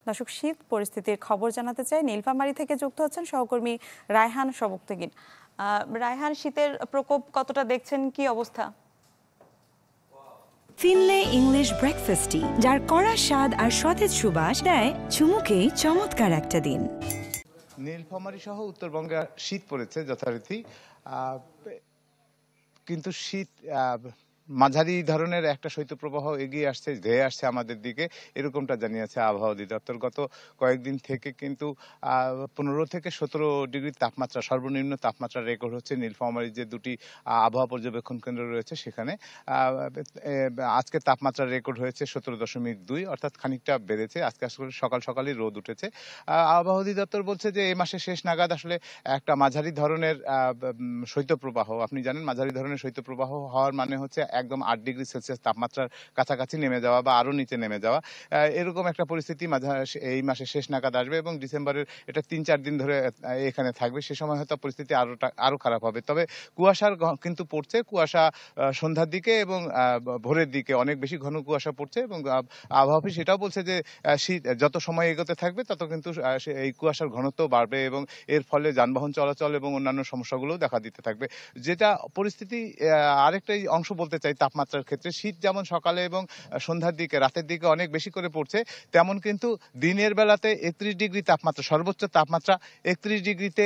দর্শক, শীত পরিস্থিতির খবর জানাতে চাই। নীলফামারী থেকে যুক্ত হচ্ছেন সহকর্মী রায়হান সবুক্তগিন। রায়হান, শীতের প্রকোপ কতটা দেখছেন, কি অবস্থা? ফিনলে ইংলিশ ব্রেকফাস্টটি, যার কড়া স্বাদ আর সতেজ সুবাস দেয় চুমুকে চমৎকার একটা দিন। নীলফামারী সহ উত্তরবঙ্গে শীত পড়েছে যথারীতি, কিন্তু শীত মাঝারি ধরনের একটা শৈত্যপ্রবাহ এগিয়ে আসছে, ধেয়ে আসছে আমাদের দিকে, এরকমটা জানিয়েছে আবহাওয়া অধিদপ্তর। গত কয়েকদিন থেকে কিন্তু 15 থেকে 17 ডিগ্রি তাপমাত্রা, সর্বনিম্ন তাপমাত্রা রেকর্ড হচ্ছে নীলফামারীর যে দুটি আবহাওয়া পর্যবেক্ষণ কেন্দ্র রয়েছে সেখানে। আজকে তাপমাত্রা রেকর্ড হয়েছে 17.2, অর্থাৎ খানিকটা বেড়েছে। আজকে আসলে সকাল সকালই রোদ উঠেছে। আবহাওয়া অধিদপ্তর বলছে যে এই মাসের শেষ নাগাদ আসলে একটা মাঝারি ধরনের শৈত্যপ্রবাহ, আপনি জানেন মাঝারি ধরনের শৈত্যপ্রবাহ হওয়ার মানে হচ্ছে একদম 8 ডিগ্রি সেলসিয়াস তাপমাত্রার কাছাকাছি নেমে যাওয়া বা আরো নিচে নেমে যাওয়া। এরকম একটা পরিস্থিতি এই মাসের শেষ নাগাদ আসবে এবং ডিসেম্বরের এটা 3-4 দিন ধরে এখানে থাকবে। সে সময় হয়তো পরিস্থিতি আরো খারাপ হবে। তবে কুয়াশার কিন্তু পড়ছে, কুয়াশা সন্ধ্যার দিকে এবং ভোরের দিকে অনেক বেশি ঘন কুয়াশা পড়ছে এবং আবহাওয়া অফিস এটাও বলছে যে শীত যত সময় এগোতে থাকবে তত কিন্তু এই কুয়াশার ঘনত্ব বাড়বে এবং এর ফলে যানবাহন চলাচল এবং অন্যান্য সমস্যাগুলোও দেখা দিতে থাকবে। যেটা পরিস্থিতি আরেকটাই অংশ বলতে চাই তাপমাত্রার ক্ষেত্রে, শীত যেমন সকালে এবং সন্ধ্যার দিকে, রাতের দিকে অনেক বেশি করে পড়ছে, তেমন কিন্তু দিনের বেলাতে 31 ডিগ্রি তাপমাত্রা, সর্বোচ্চ তাপমাত্রা 31 ডিগ্রিতে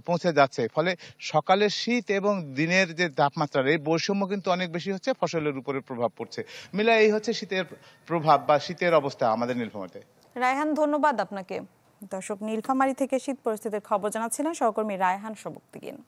পৌঁছে যাচ্ছে। ফলে সকালের শীত এবং দিনের যে তাপমাত্রার এই বৈষম্য কিন্তু অনেক বেশি হচ্ছে, ফসলের উপরে প্রভাব পড়ছে। মিলা এই হচ্ছে শীতের প্রভাব বা শীতের অবস্থা আমাদের নীলফামারীতে। রায়হান, ধন্যবাদ আপনাকে। দর্শক, নীলফামারী থেকে শীত পরিস্থিতির খবর জানাচ্ছিলেন সহকর্মী রায়হান সবুক্তগিন।